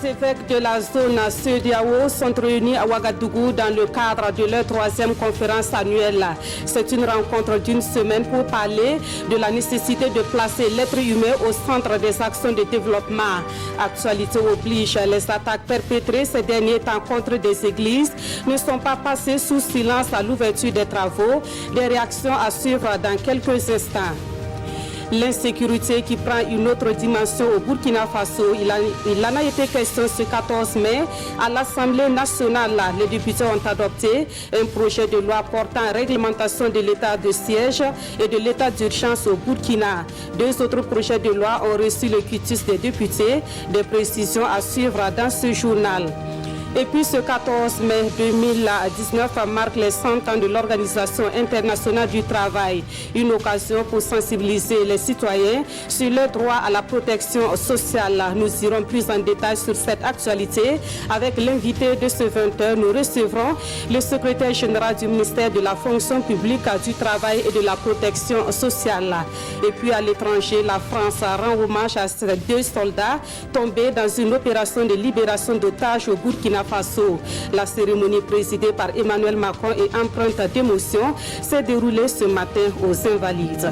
évêques de la zone CEDEAO sont réunis à Ouagadougou dans le cadre de leur 3e conférence annuelle. C'est une rencontre d'une semaine pour parler de la nécessité de placer l'être humain au centre des actions de développement. Actualité oblige, les attaques perpétrées ces derniers temps contre des églises ne sont pas passées sous silence à l'ouverture des travaux. Des réactions à suivre dans quelques instants. L'insécurité qui prend une autre dimension au Burkina Faso. Il en a été question ce 14 mai à l'Assemblée nationale. Les députés ont adopté un projet de loi portant réglementation de l'état de siège et de l'état d'urgence au Burkina. 2 autres projets de loi ont reçu le quitus des députés. Des précisions à suivre dans ce journal. Et puis ce 14 mai 2019 marque les 100 ans de l'Organisation internationale du travail. Une occasion pour sensibiliser les citoyens sur leur droit à la protection sociale. Nous irons plus en détail sur cette actualité. Avec l'invité de ce 20h, nous recevrons le secrétaire général du ministère de la fonction publique, du travail et de la protection sociale. Et puis à l'étranger, la France rend hommage à ces 2 soldats tombés dans une opération de libération d'otages au Burkina Faso. La cérémonie présidée par Emmanuel Macron et empreinte d'émotion s'est déroulée ce matin aux Invalides.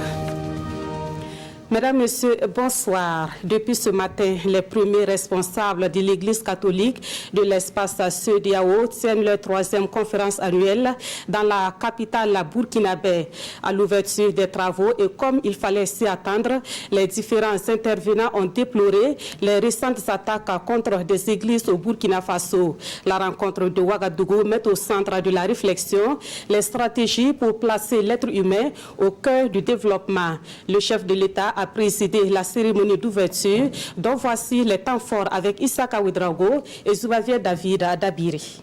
Mesdames, Messieurs, bonsoir. Depuis ce matin, les premiers responsables de l'Église catholique de l'espace CEDEAO tiennent leur 3e conférence annuelle dans la capitale burkinabé. À l'ouverture des travaux et comme il fallait s'y attendre, les différents intervenants ont déploré les récentes attaques contre des églises au Burkina Faso. La rencontre de Ouagadougou met au centre de la réflexion les stratégies pour placer l'être humain au cœur du développement. Le chef de l'État a présidé la cérémonie d'ouverture, dont voici les temps forts avec Issaka Ouedraogo et Zoubavier David Dabiri.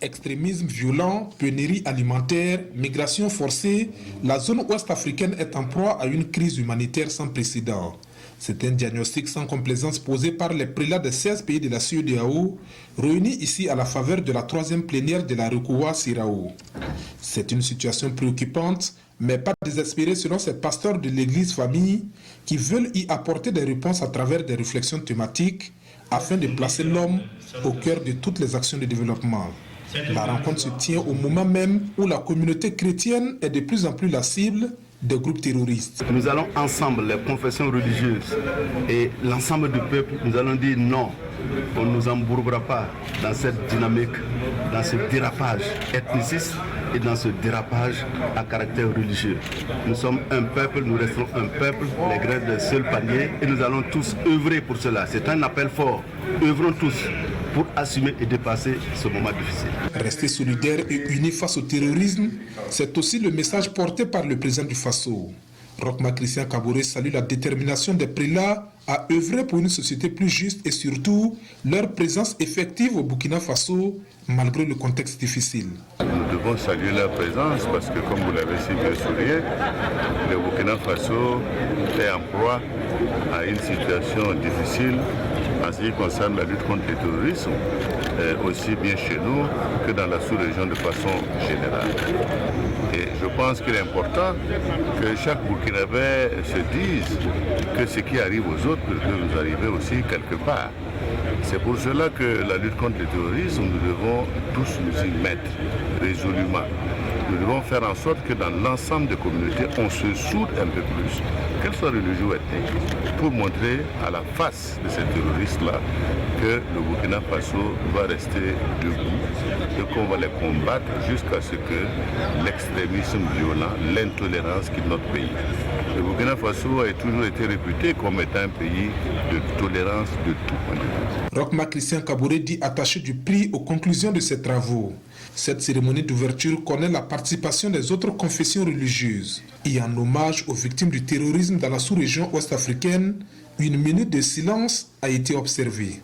Extrémisme violent, pénurie alimentaire, migration forcée, la zone ouest africaine est en proie à une crise humanitaire sans précédent. C'est un diagnostic sans complaisance posé par les prélats des 16 pays de la CEDEAO, réunis ici à la faveur de la 3e plénière de la Rukuwa-Sirao. C'est une situation préoccupante, mais pas désespérée selon ces pasteurs de l'église famille qui veulent y apporter des réponses à travers des réflexions thématiques afin de placer l'homme au cœur de toutes les actions de développement. La rencontre se tient au moment même où la communauté chrétienne est de plus en plus la cible des groupes terroristes. Nous allons ensemble, les confessions religieuses et l'ensemble du peuple, nous allons dire non. On ne nous embourbera pas dans cette dynamique, dans ce dérapage ethniciste et dans ce dérapage à caractère religieux. Nous sommes un peuple, nous resterons un peuple, les grains d'un seul panier et nous allons tous œuvrer pour cela. C'est un appel fort. Œuvrons tous pour assumer et dépasser ce moment difficile. Rester solidaires et unis face au terrorisme, c'est aussi le message porté par le président du Faso. Rochma Christian Kaboré salue la détermination des prélats à œuvrer pour une société plus juste et surtout leur présence effective au Burkina Faso malgré le contexte difficile. Nous devons saluer leur présence parce que, comme vous l'avez si bien souligné, le Burkina Faso est en proie à une situation difficile en ce qui concerne la lutte contre le terrorisme, aussi bien chez nous que dans la sous-région de façon générale. Et je pense qu'il est important que chaque Burkinabé se dise que ce qui arrive aux autres peut nous arriver aussi quelque part. C'est pour cela que la lutte contre le terrorisme, nous devons tous nous y mettre résolument. Nous devons faire en sorte que dans l'ensemble des communautés, on se soude un peu plus, qu'elles soient religieuses ou ethniques, pour montrer à la face de ces terroristes-là que le Burkina Faso va rester debout et qu'on va les combattre jusqu'à ce que l'extrémisme violent, l'intolérance quitte notre pays. Le Burkina Faso a toujours été réputé comme étant un pays de tolérance de tout point de vue. Rochma Christian Kaboré dit attaché du prix aux conclusions de ses travaux. Cette cérémonie d'ouverture connaît la participation des autres confessions religieuses. Et en hommage aux victimes du terrorisme dans la sous-région ouest-africaine, une minute de silence a été observée.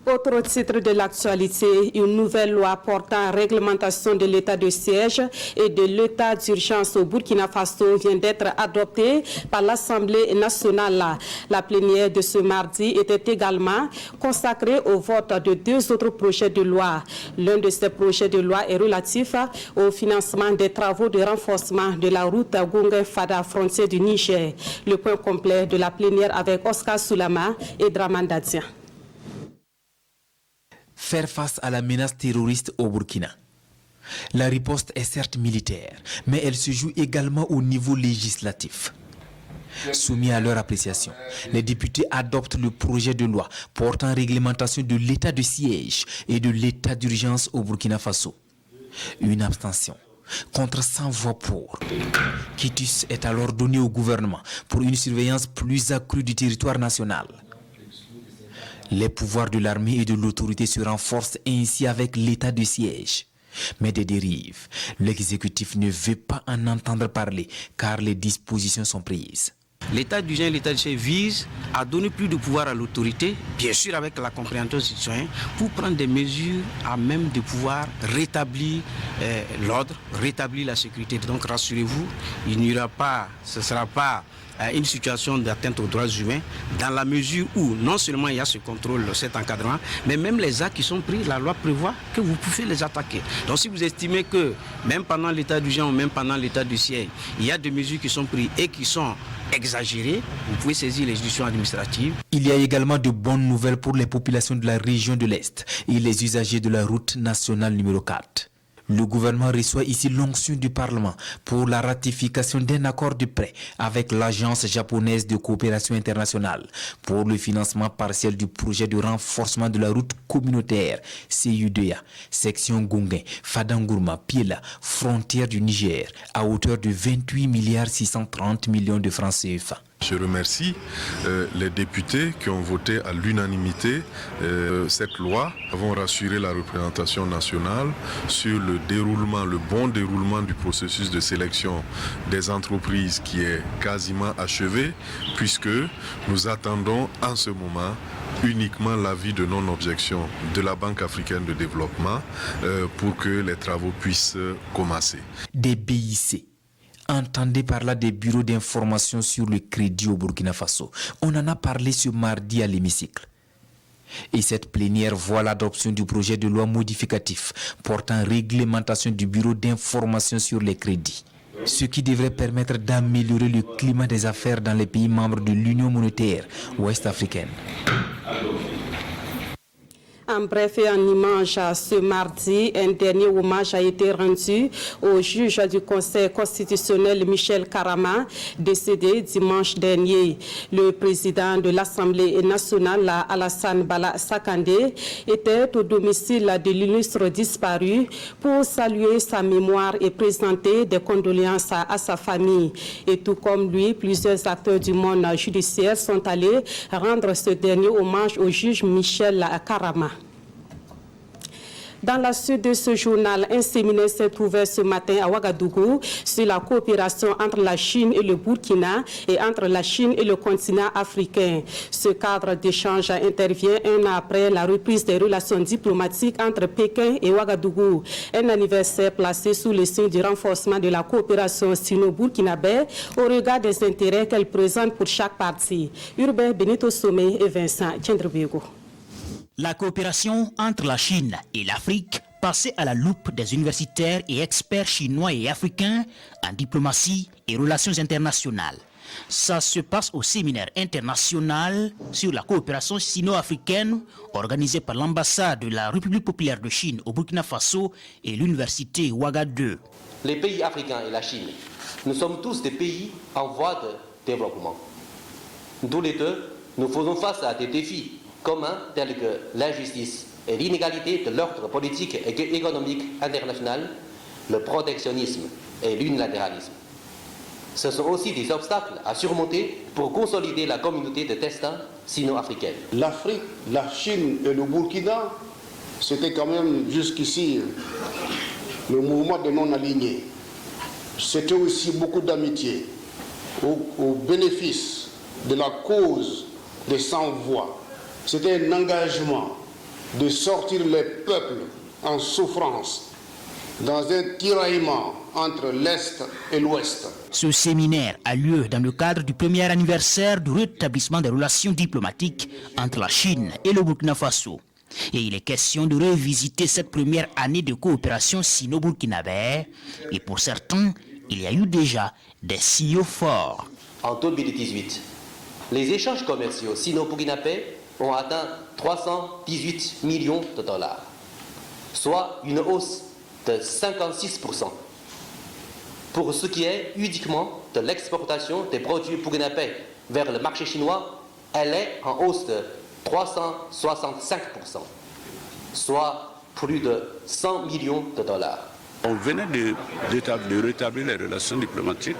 Autre titre de l'actualité, une nouvelle loi portant réglementation de l'état de siège et de l'état d'urgence au Burkina Faso vient d'être adoptée par l'Assemblée nationale. La plénière de ce mardi était également consacrée au vote de 2 autres projets de loi. L'un de ces projets de loi est relatif au financement des travaux de renforcement de la route Gungue-Fada, frontière du Niger. Le point complet de la plénière avec Oscar Soulama et Draman Dadia. faire face à la menace terroriste au Burkina. La riposte est certes militaire, mais elle se joue également au niveau législatif. Soumis à leur appréciation, les députés adoptent le projet de loi portant réglementation de l'état de siège et de l'état d'urgence au Burkina Faso. Une abstention contre 100 voix pour. Quitus est alors donné au gouvernement pour une surveillance plus accrue du territoire national. Les pouvoirs de l'armée et de l'autorité se renforcent ainsi avec l'état de siège. Mais des dérives, l'exécutif ne veut pas en entendre parler car les dispositions sont prises. L'état d'urgence et l'état de siège vise à donner plus de pouvoir à l'autorité, bien sûr avec la compréhension des citoyens, pour prendre des mesures à même de pouvoir rétablir l'ordre, rétablir la sécurité. Donc rassurez-vous, il n'y aura pas, ce ne sera pas une situation d'atteinte aux droits humains, dans la mesure où non seulement il y a ce contrôle, cet encadrement, mais même les actes qui sont pris, la loi prévoit que vous pouvez les attaquer. Donc si vous estimez que même pendant l'état d'urgence ou même pendant l'état du siège, il y a des mesures qui sont prises et qui sont exagérées, vous pouvez saisir les juridictions administratives. Il y a également de bonnes nouvelles pour les populations de la région de l'Est et les usagers de la route nationale numéro 4. Le gouvernement reçoit ici l'onction du Parlement pour la ratification d'un accord de prêt avec l'Agence japonaise de coopération internationale pour le financement partiel du projet de renforcement de la route communautaire CU2A, section Gonguin, Fadangourma, Piela, frontière du Niger, à hauteur de 28 630 millions de francs CFA. Je remercie les députés qui ont voté à l'unanimité cette loi. Nous avons rassuré la représentation nationale sur le bon déroulement du processus de sélection des entreprises qui est quasiment achevé, puisque nous attendons en ce moment uniquement l'avis de non-objection de la Banque africaine de développement pour que les travaux puissent commencer. Des BIC. Entendez par là des bureaux d'information sur le crédit au Burkina Faso. On en a parlé ce mardi à l'hémicycle. Et cette plénière voit l'adoption du projet de loi modificatif portant réglementation du bureau d'information sur les crédits. Ce qui devrait permettre d'améliorer le climat des affaires dans les pays membres de l'Union monétaire ouest-africaine. En bref et en image, ce mardi, un dernier hommage a été rendu au juge du Conseil constitutionnel Michel Karama, décédé dimanche dernier. Le président de l'Assemblée nationale, Alassane Bala Sakandé, était au domicile de l'illustre disparu pour saluer sa mémoire et présenter des condoléances à sa famille. Et tout comme lui, plusieurs acteurs du monde judiciaire sont allés rendre ce dernier hommage au juge Michel Karama. Dans la suite de ce journal, un séminaire s'est ouvert ce matin à Ouagadougou sur la coopération entre la Chine et le Burkina et entre la Chine et le continent africain. Ce cadre d'échange intervient un an après la reprise des relations diplomatiques entre Pékin et Ouagadougou. Un anniversaire placé sous le signe du renforcement de la coopération sino-burkinabé au regard des intérêts qu'elle présente pour chaque partie. Urbain Benito Somé et Vincent Tchendrebego. La coopération entre la Chine et l'Afrique, passée à la loupe des universitaires et experts chinois et africains en diplomatie et relations internationales. Ça se passe au séminaire international sur la coopération sino-africaine organisé par l'ambassade de la République populaire de Chine au Burkina Faso et l'université Ouagadougou. Les pays africains et la Chine, nous sommes tous des pays en voie de développement. Tous les deux, nous faisons face à des défis communs tels que l'injustice et l'inégalité de l'ordre politique et économique international, le protectionnisme et l'unilatéralisme. Ce sont aussi des obstacles à surmonter pour consolider la communauté de destin sino-africaine. L'Afrique, la Chine et le Burkina, c'était quand même jusqu'ici le mouvement de non-alignés. C'était aussi beaucoup d'amitié au bénéfice de la cause des sans-voix. C'était un engagement de sortir les peuples en souffrance dans un tiraillement entre l'Est et l'Ouest. Ce séminaire a lieu dans le cadre du premier anniversaire du rétablissement des relations diplomatiques entre la Chine et le Burkina Faso. Et il est question de revisiter cette première année de coopération sino-burkinabé. Et pour certains, il y a eu déjà des signaux forts. En 2018, les échanges commerciaux sino-burkinabés ont atteint 318 millions de dollars, soit une hausse de 56%. Pour ce qui est uniquement de l'exportation des produits burkinabés vers le marché chinois, elle est en hausse de 365%, soit plus de 100 millions de dollars. On venait de rétablir les relations diplomatiques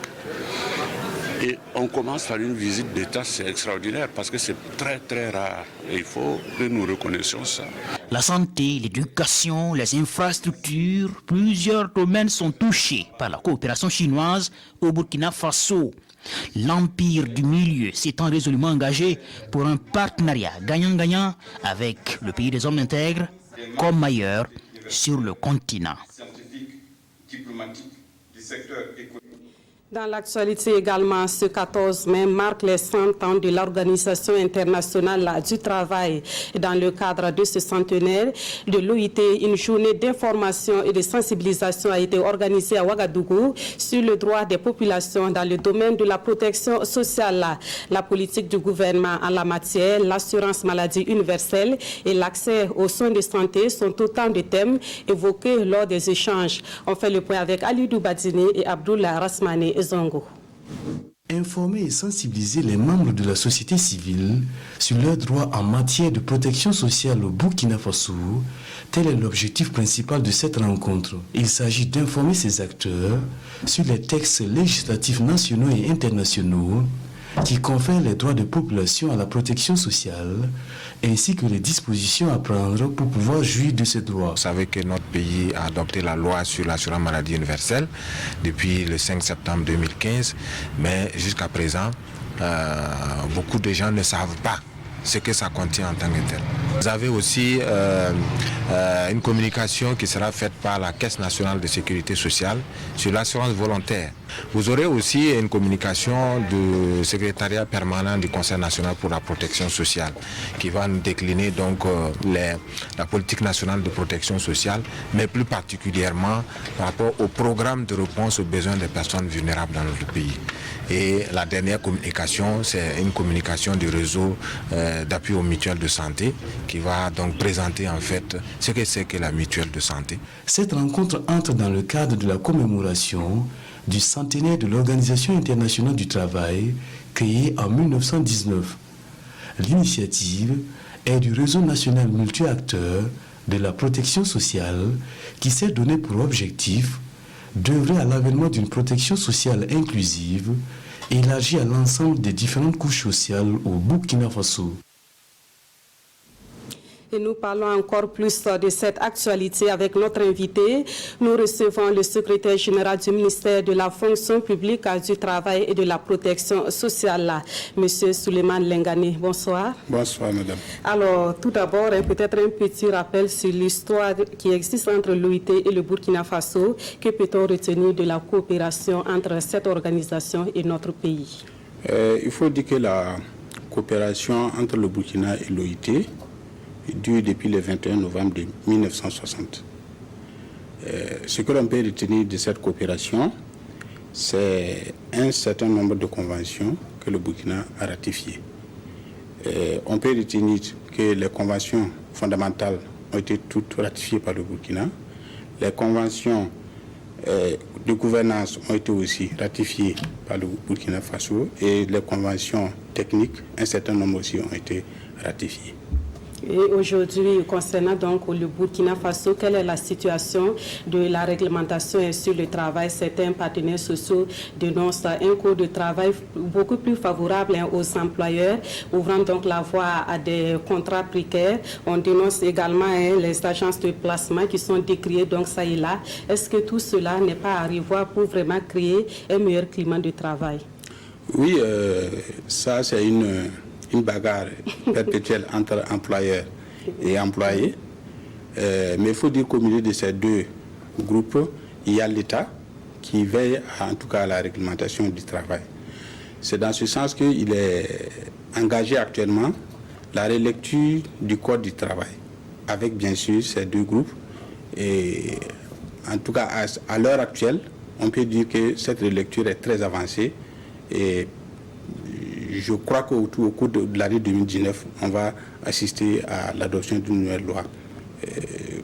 et on commence par une visite d'État, c'est extraordinaire parce que c'est très très rare et il faut que nous reconnaissions ça. La santé, l'éducation, les infrastructures, plusieurs domaines sont touchés par la coopération chinoise au Burkina Faso. L'Empire du Milieu s'étant résolument engagé pour un partenariat gagnant-gagnant avec le pays des hommes intègres comme ailleurs sur le continent. Dans l'actualité également, ce 14 mai marque les 100 ans de l'Organisation internationale du travail. Dans le cadre de ce centenaire de l'OIT, une journée d'information et de sensibilisation a été organisée à Ouagadougou sur le droit des populations dans le domaine de la protection sociale. La politique du gouvernement en la matière, l'assurance maladie universelle et l'accès aux soins de santé sont autant de thèmes évoqués lors des échanges. On fait le point avec Alidou Badini et Abdoulaye Rasmane Zongo. Informer et sensibiliser les membres de la société civile sur leurs droits en matière de protection sociale au Burkina Faso, tel est l'objectif principal de cette rencontre. Il s'agit d'informer ces acteurs sur les textes législatifs nationaux et internationaux qui confèrent les droits de population à la protection sociale, ainsi que les dispositions à prendre pour pouvoir jouir de ces droits. Vous savez que notre pays a adopté la loi sur l'assurance maladie universelle depuis le 5 septembre 2015, mais jusqu'à présent, beaucoup de gens ne savent pas ce que ça contient en tant que tel. Vous avez aussi une communication qui sera faite par la Caisse nationale de sécurité sociale sur l'assurance volontaire. Vous aurez aussi une communication du secrétariat permanent du Conseil national pour la protection sociale qui va nous décliner donc la politique nationale de protection sociale, mais plus particulièrement par rapport au programme de réponse aux besoins des personnes vulnérables dans notre pays. Et la dernière communication, c'est une communication du réseau d'appui aux mutuelles de santé qui va donc présenter en fait ce que c'est que la mutuelle de santé. Cette rencontre entre dans le cadre de la commémoration du centenaire de l'Organisation internationale du travail créée en 1919. L'initiative est du réseau national multi-acteurs de la protection sociale qui s'est donné pour objectif d'œuvrer à l'avènement d'une protection sociale inclusive élargie à l'ensemble des différentes couches sociales au Burkina Faso. Et nous parlons encore plus de cette actualité avec notre invité. Nous recevons le secrétaire général du ministère de la fonction publique, du travail et de la protection sociale, Monsieur Souleymane Lengani. Bonsoir. Bonsoir, madame. Alors, tout d'abord, peut-être un petit rappel sur l'histoire qui existe entre l'OIT et le Burkina Faso. Que peut-on retenir de la coopération entre cette organisation et notre pays? Il faut dire que la coopération entre le Burkina et l'OIT dure depuis le 21 novembre 1960. Ce que l'on peut retenir de cette coopération, c'est un certain nombre de conventions que le Burkina a ratifiées. On peut retenir que les conventions fondamentales ont été toutes ratifiées par le Burkina. Les conventions de gouvernance ont été aussi ratifiées par le Burkina Faso et les conventions techniques, un certain nombre aussi ont été ratifiées. Et aujourd'hui, concernant donc le Burkina Faso, quelle est la situation de la réglementation sur le travail? Certains partenaires sociaux dénoncent un coût de travail beaucoup plus favorable aux employeurs, ouvrant donc la voie à des contrats précaires. On dénonce également les agences de placement qui sont décriées donc ça et là. Est-ce que tout cela n'est pas à revoir pour vraiment créer un meilleur climat de travail? Oui, ça c'est une bagarre perpétuelle entre employeurs et employés. Mais il faut dire qu'au milieu de ces deux groupes, il y a l'État qui veille en tout cas à la réglementation du travail. C'est dans ce sens qu'il est engagé actuellement la relecture du Code du travail, avec bien sûr ces deux groupes. Et en tout cas, à l'heure actuelle, on peut dire que cette relecture est très avancée et je crois qu'au cours de l'année 2019, on va assister à l'adoption d'une nouvelle loi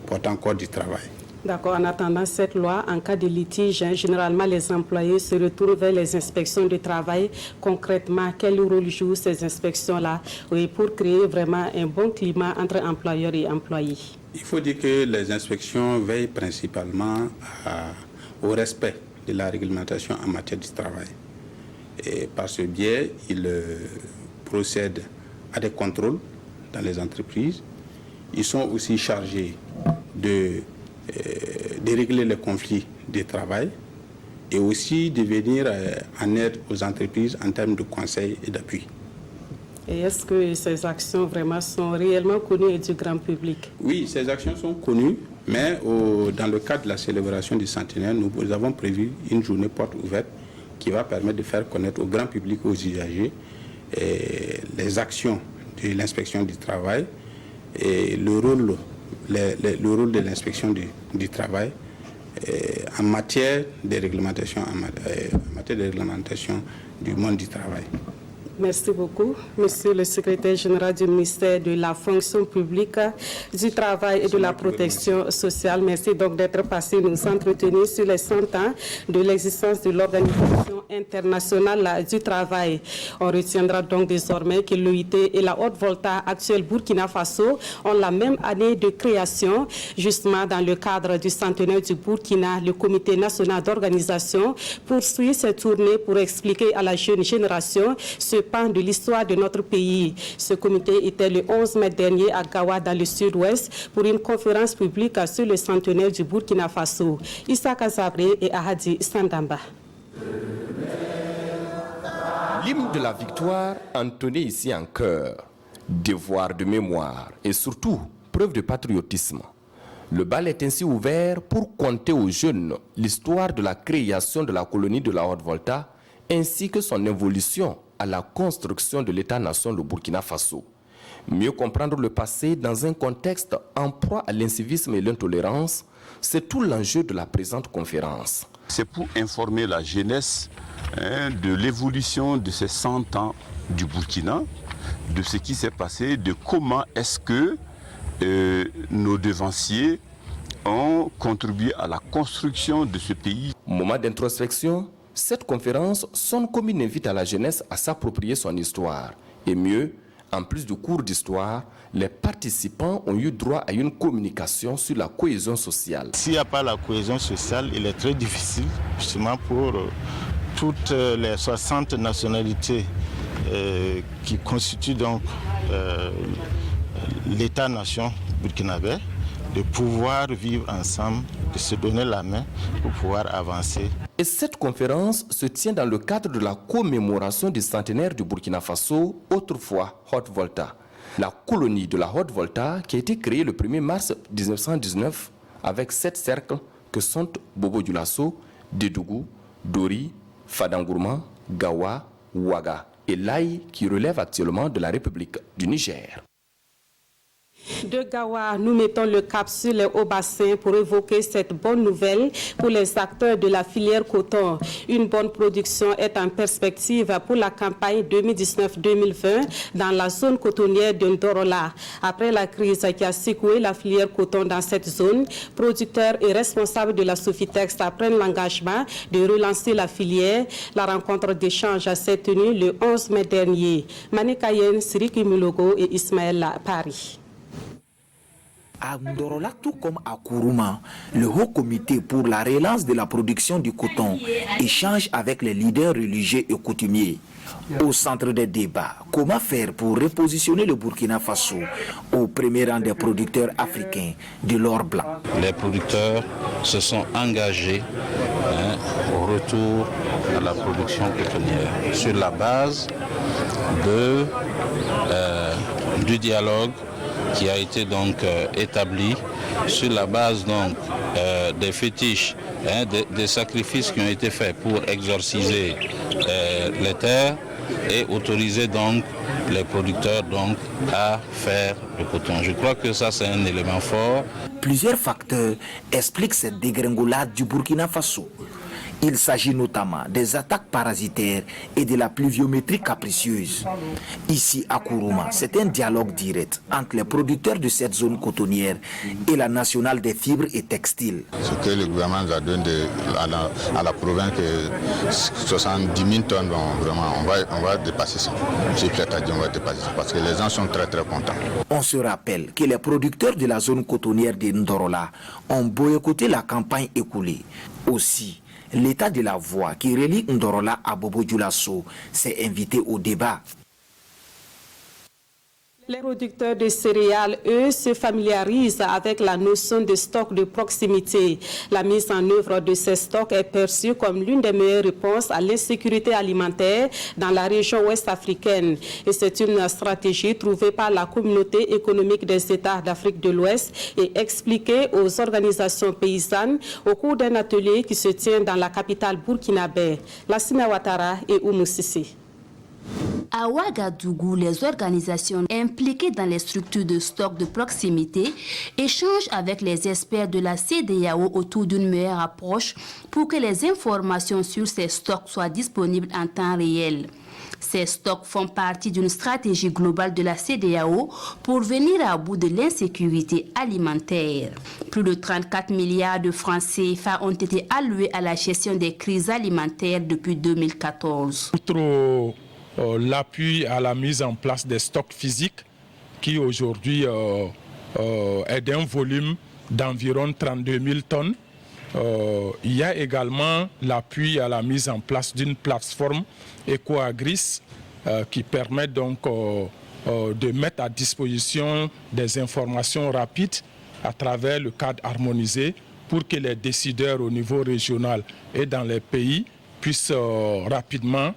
portant encore du travail. D'accord. En attendant cette loi, en cas de litige, généralement les employés se retournent vers les inspections du travail. Concrètement, quel rôle jouent ces inspections-là pour créer vraiment un bon climat entre employeurs et employés? Il faut dire que les inspections veillent principalement au respect de la réglementation en matière du travail. Et par ce biais, ils procèdent à des contrôles dans les entreprises. Ils sont aussi chargés de régler les conflits de travail et aussi de venir en aide aux entreprises en termes de conseil et d'appui. Et est-ce que ces actions vraiment sont réellement connues du grand public? Oui, ces actions sont connues, mais dans le cadre de la célébration du centenaire, nous avons prévu une journée porte ouverte qui va permettre de faire connaître au grand public, aux usagers, les actions de l'inspection du travail et le rôle de l'inspection du travail en matière de réglementation, du monde du travail. Merci beaucoup, Monsieur le Secrétaire général du ministère de la Fonction publique, du Travail et de la Protection sociale. Merci donc d'être passé nous entretenir sur les 100 ans de l'existence de l'Organisation internationale du travail. On retiendra donc désormais que l'OIT et la Haute-Volta actuelle Burkina Faso ont la même année de création. Justement, dans le cadre du centenaire du Burkina, le Comité national d'organisation poursuit ses tournées pour expliquer à la jeune génération ce pan de l'histoire de notre pays. Ce comité était le 11 mai dernier à Gawa, dans le sud-ouest, pour une conférence publique sur le centenaire du Burkina Faso. Issa Kazabré et Ahadi Sandamba. L'hymne de la victoire entonné ici en chœur, devoir de mémoire et surtout preuve de patriotisme. Le bal est ainsi ouvert pour conter aux jeunes l'histoire de la création de la colonie de la Haute-Volta ainsi que son évolution à la construction de l'État-nation le Burkina Faso. Mieux comprendre le passé dans un contexte en proie à l'incivisme et l'intolérance, c'est tout l'enjeu de la présente conférence. C'est pour informer la jeunesse de l'évolution de ces 100 ans du Burkina, de ce qui s'est passé, de comment est-ce que nos devanciers ont contribué à la construction de ce pays. Moment d'introspection, cette conférence sonne comme une invite à la jeunesse à s'approprier son histoire. Et mieux, en plus du cours d'histoire, les participants ont eu droit à une communication sur la cohésion sociale. S'il n'y a pas la cohésion sociale, il est très difficile, justement pour toutes les 60 nationalités qui constituent donc l'État-nation burkinabé, de pouvoir vivre ensemble, de se donner la main pour pouvoir avancer. Et cette conférence se tient dans le cadre de la commémoration du centenaire du Burkina Faso, autrefois Haute-Volta. La colonie de la Haute-Volta qui a été créée le 1er mars 1919 avec 7 cercles que sont Bobo Dioulasso, Dédougou, Dori, Fadangourma, Gawa, Ouaga et Laye qui relève actuellement de la République du Niger. De Gawa, nous mettons le cap sur les hauts bassins pour évoquer cette bonne nouvelle pour les acteurs de la filière coton. Une bonne production est en perspective pour la campagne 2019-2020 dans la zone cotonnière de Ndorola. Après la crise qui a secoué la filière coton dans cette zone, producteurs et responsables de la Sofitex prennent l'engagement de relancer la filière. La rencontre d'échange s'est tenue le 11 mai dernier. Mané Kayen, Siriki Mulogo et Ismaël Paris. À Ndorola, tout comme à Kourouma, le Haut Comité pour la relance de la production du coton échange avec les leaders religieux et coutumiers. Au centre des débats, comment faire pour repositionner le Burkina Faso au premier rang des producteurs africains de l'or blanc? Les producteurs se sont engagés au retour à la production cotonnière sur la base du dialogue qui a été donc établi sur la base donc des fétiches, des sacrifices qui ont été faits pour exorciser les terres et autoriser donc les producteurs donc à faire le coton. Je crois que ça c'est un élément fort. Plusieurs facteurs expliquent cette dégringolade du Burkina Faso. Il s'agit notamment des attaques parasitaires et de la pluviométrie capricieuse. Ici à Kourouma, c'est un dialogue direct entre les producteurs de cette zone cotonnière et la nationale des fibres et textiles. Ce que le gouvernement nous a donné à la province, que 70 000 tonnes, bon, vraiment, on va dépasser ça. J'ai prêt à dire on va dépasser ça parce que les gens sont très très contents. On se rappelle que les producteurs de la zone cotonnière de Ndorola ont boycotté la campagne écoulée. Aussi, l'état de la voie qui relie Ndorola à Bobo Dioulasso s'est invité au débat. Les producteurs de céréales, eux, se familiarisent avec la notion de stock de proximité. La mise en œuvre de ces stocks est perçue comme l'une des meilleures réponses à l'insécurité alimentaire dans la région ouest africaine. Et c'est une stratégie trouvée par la communauté économique des États d'Afrique de l'Ouest et expliquée aux organisations paysannes au cours d'un atelier qui se tient dans la capitale burkinabé. Lassina Ouattara et Oumou Sissi. À Ouagadougou, les organisations impliquées dans les structures de stock de proximité échangent avec les experts de la CEDEAO autour d'une meilleure approche pour que les informations sur ces stocks soient disponibles en temps réel. Ces stocks font partie d'une stratégie globale de la CEDEAO pour venir à bout de l'insécurité alimentaire. Plus de 34 milliards de francs CFA ont été alloués à la gestion des crises alimentaires depuis 2014. L'appui à la mise en place des stocks physiques qui aujourd'hui est d'un volume d'environ 32 000 tonnes. Il y a également l'appui à la mise en place d'une plateforme EcoAgris qui permet donc de mettre à disposition des informations rapides à travers le cadre harmonisé pour que les décideurs au niveau régional et dans les pays puissent rapidement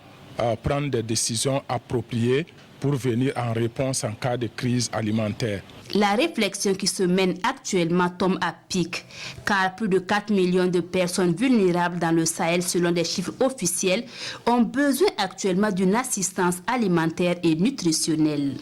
prendre des décisions appropriées pour venir en réponse en cas de crise alimentaire. La réflexion qui se mène actuellement tombe à pic, car plus de 4 millions de personnes vulnérables dans le Sahel, selon des chiffres officiels, ont besoin actuellement d'une assistance alimentaire et nutritionnelle.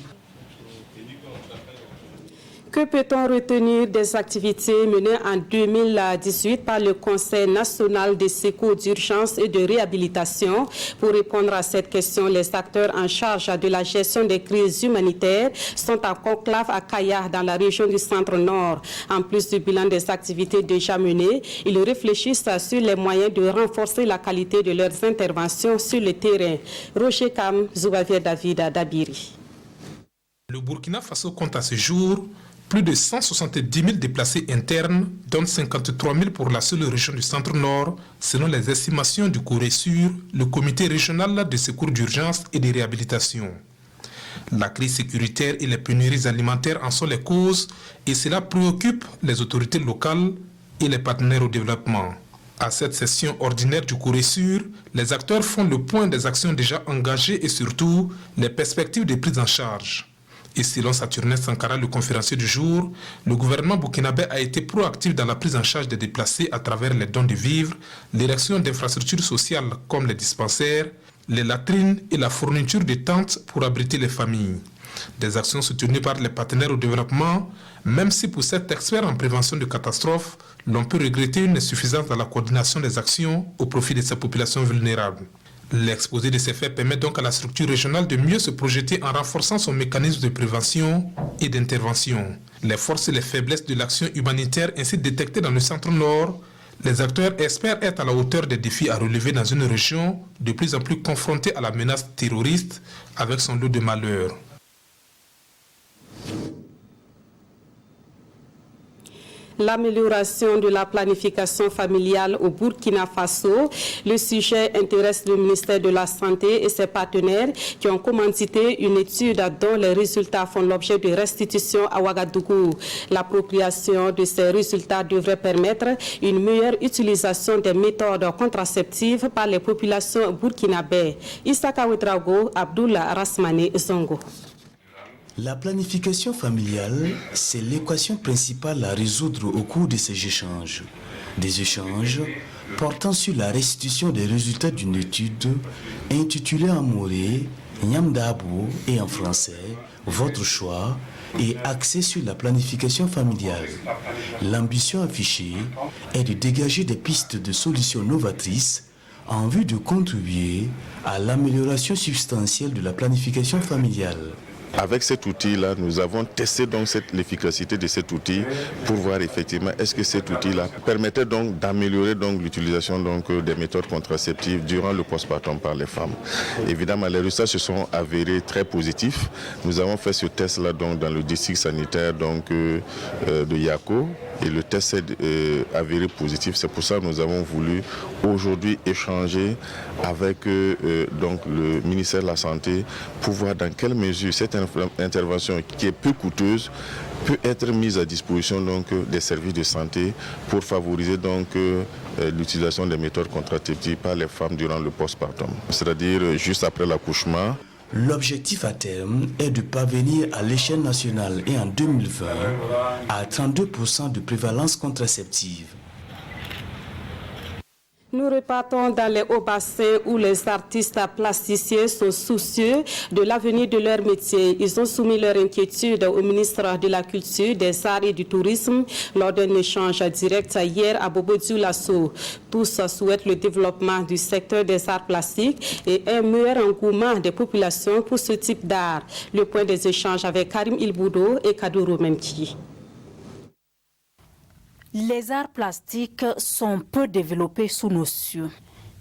Que peut-on retenir des activités menées en 2018 par le Conseil national des secours d'urgence et de réhabilitation? Pour répondre à cette question, les acteurs en charge de la gestion des crises humanitaires sont en conclave à Kaya, dans la région du centre-nord. En plus du bilan des activités déjà menées, ils réfléchissent sur les moyens de renforcer la qualité de leurs interventions sur le terrain. Roger Kam, Zoubavier David, Dabiri. Le Burkina Faso compte à ce jour plus de 170 000 déplacés internes, dont 53 000 pour la seule région du centre-nord, selon les estimations du CORESUR, le comité régional de secours d'urgence et de réhabilitation. La crise sécuritaire et les pénuries alimentaires en sont les causes et cela préoccupe les autorités locales et les partenaires au développement. À cette session ordinaire du CORESUR, les acteurs font le point des actions déjà engagées et surtout les perspectives de prise en charge. Et selon Saturnin Sankara, le conférencier du jour, le gouvernement burkinabé a été proactif dans la prise en charge des déplacés à travers les dons de vivres, l'érection d'infrastructures sociales comme les dispensaires, les latrines et la fourniture de tentes pour abriter les familles. Des actions soutenues par les partenaires au développement, même si pour cet expert en prévention de catastrophes, l'on peut regretter une insuffisance dans la coordination des actions au profit de ces populations vulnérables. L'exposé de ces faits permet donc à la structure régionale de mieux se projeter en renforçant son mécanisme de prévention et d'intervention. Les forces et les faiblesses de l'action humanitaire ainsi détectées dans le centre-nord, les acteurs espèrent être à la hauteur des défis à relever dans une région de plus en plus confrontée à la menace terroriste avec son lot de malheurs. L'amélioration de la planification familiale au Burkina Faso. Le sujet intéresse le ministère de la Santé et ses partenaires qui ont commandité une étude dont les résultats font l'objet de restitution à Ouagadougou. L'appropriation de ces résultats devrait permettre une meilleure utilisation des méthodes contraceptives par les populations burkinabées. Issaka Ouedraogo, Abdullah Rasmane Zongo. La planification familiale, c'est l'équation principale à résoudre au cours de ces échanges. Des échanges portant sur la restitution des résultats d'une étude intitulée en moré, Nyamdabo et en français, votre choix, et axée sur la planification familiale. L'ambition affichée est de dégager des pistes de solutions novatrices en vue de contribuer à l'amélioration substantielle de la planification familiale. Avec cet outil-là, nous avons testé donc l'efficacité de cet outil pour voir effectivement est-ce que cet outil-là permettait donc d'améliorer donc l'utilisation donc des méthodes contraceptives durant le postpartum par les femmes. Évidemment, les résultats se sont avérés très positifs. Nous avons fait ce test-là donc dans le district sanitaire donc de Yako. Et le test s'est avéré positif. C'est pour ça que nous avons voulu aujourd'hui échanger avec donc le ministère de la Santé pour voir dans quelle mesure cette intervention qui est peu coûteuse peut être mise à disposition donc des services de santé pour favoriser donc l'utilisation des méthodes contraceptives par les femmes durant le postpartum, c'est-à-dire juste après l'accouchement. L'objectif à terme est de parvenir à l'échelle nationale et en 2020 à 32% de prévalence contraceptive. Nous repartons dans les hauts-bassins où les artistes plasticiens sont soucieux de l'avenir de leur métier. Ils ont soumis leur inquiétude au ministre de la Culture, des Arts et du Tourisme lors d'un échange direct hier à Bobo-Dioulasso. Tous souhaitent le développement du secteur des arts plastiques et un meilleur engouement des populations pour ce type d'art. Le point des échanges avec Karim Ilboudo et Kadouro Memki. Les arts plastiques sont peu développés sous nos cieux.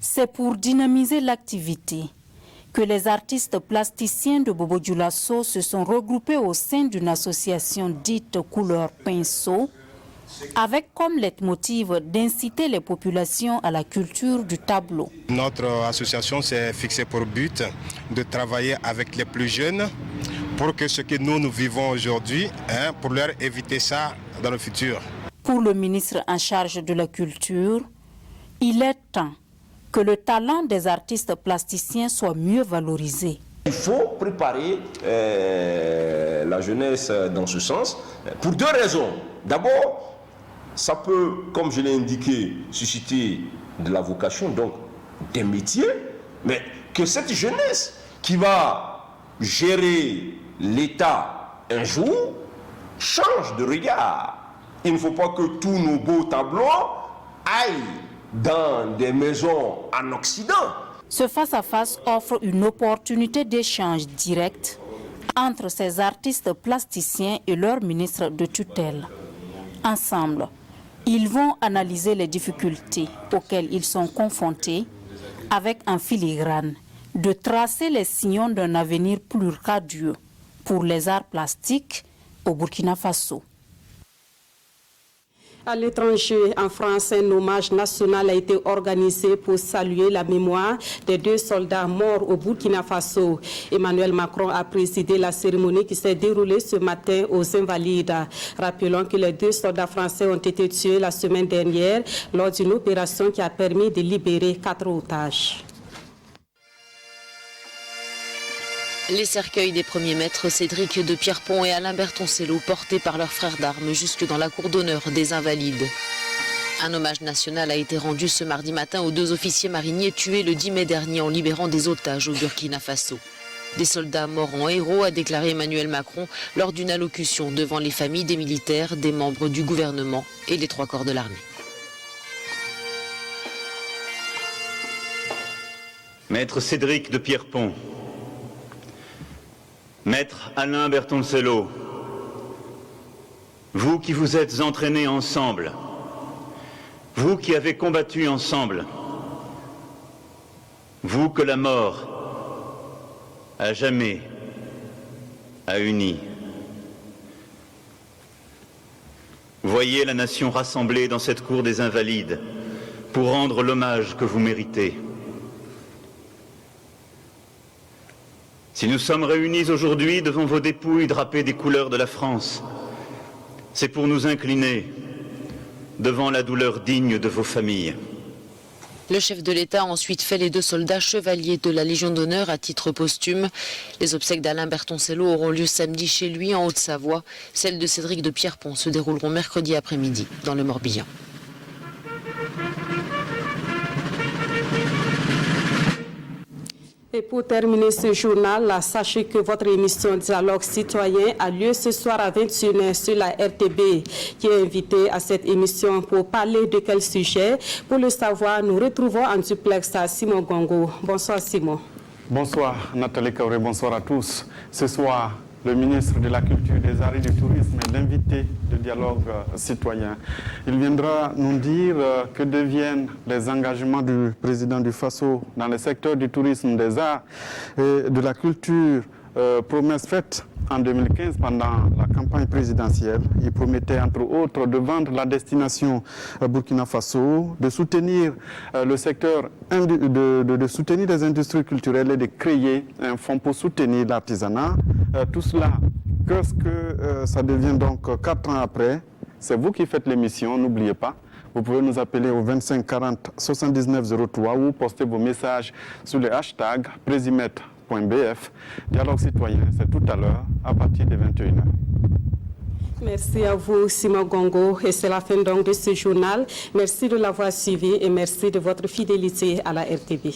C'est pour dynamiser l'activité que les artistes plasticiens de Bobo-Dioulasso se sont regroupés au sein d'une association dite Couleur Pinceau, avec comme leitmotiv d'inciter les populations à la culture du tableau. Notre association s'est fixée pour but de travailler avec les plus jeunes pour que ce que nous vivons aujourd'hui, pour leur éviter ça dans le futur. Pour le ministre en charge de la culture, il est temps que le talent des artistes plasticiens soit mieux valorisé. Il faut préparer la jeunesse dans ce sens pour deux raisons. D'abord, ça peut, comme je l'ai indiqué, susciter de la vocation, donc des métiers, mais que cette jeunesse qui va gérer l'État un jour change de regard. Il ne faut pas que tous nos beaux tableaux aillent dans des maisons en Occident. Ce face-à-face offre une opportunité d'échange direct entre ces artistes plasticiens et leur ministre de tutelle. Ensemble, ils vont analyser les difficultés auxquelles ils sont confrontés avec un filigrane de tracer les sillons d'un avenir plus radieux pour les arts plastiques au Burkina Faso. À l'étranger, en France, un hommage national a été organisé pour saluer la mémoire des 2 soldats morts au Burkina Faso. Emmanuel Macron a présidé la cérémonie qui s'est déroulée ce matin aux Invalides. Rappelons que les 2 soldats français ont été tués la semaine dernière lors d'une opération qui a permis de libérer 4 otages. Les cercueils des premiers maîtres Cédric de Pierrepont et Alain Bertoncello portés par leurs frères d'armes jusque dans la cour d'honneur des Invalides. Un hommage national a été rendu ce mardi matin aux 2 officiers mariniers tués le 10 mai dernier en libérant des otages au Burkina Faso. Des soldats morts en héros, a déclaré Emmanuel Macron lors d'une allocution devant les familles des militaires, des membres du gouvernement et des 3 corps de l'armée. Maître Cédric de Pierrepont, Maître Alain Bertoncello, vous qui vous êtes entraînés ensemble, vous qui avez combattu ensemble, vous que la mort à jamais a uni. Voyez la nation rassemblée dans cette cour des Invalides pour rendre l'hommage que vous méritez. Si nous sommes réunis aujourd'hui devant vos dépouilles drapées des couleurs de la France, c'est pour nous incliner devant la douleur digne de vos familles. Le chef de l'État a ensuite fait les 2 soldats chevaliers de la Légion d'honneur à titre posthume. Les obsèques d'Alain Bertoncello auront lieu samedi chez lui en Haute-Savoie. Celles de Cédric de Pierrepont se dérouleront mercredi après-midi dans le Morbihan. Et pour terminer ce journal, sachez que votre émission Dialogue citoyen a lieu ce soir à 21h sur la RTB, qui est invité à cette émission pour parler de quel sujet. Pour le savoir, nous retrouvons en duplex à Simon Gongo. Bonsoir Simon. Bonsoir Nathalie Kauré, bonsoir à tous. Ce soir, le ministre de la Culture, des Arts et du Tourisme est l'invité de Dialogue citoyen. Il viendra nous dire que deviennent les engagements du président du FASO dans le secteur du tourisme, des arts et de la culture, promesses faites en 2015 pendant la campagne présidentielle. Il promettait entre autres de vendre la destination Burkina Faso, de soutenir le secteur, de soutenir les industries culturelles et de créer un fonds pour soutenir l'artisanat. Tout cela, qu'est-ce que ça devient donc 4 ans après? C'est vous qui faites l'émission, n'oubliez pas. Vous pouvez nous appeler au 25 40 79 03 ou poster vos messages sur le hashtag Présimètre.bf. Dialogue citoyen, c'est tout à l'heure, à partir de 21h. Merci à vous, Simon Gongo. Et c'est la fin donc de ce journal. Merci de l'avoir suivi et merci de votre fidélité à la RTB.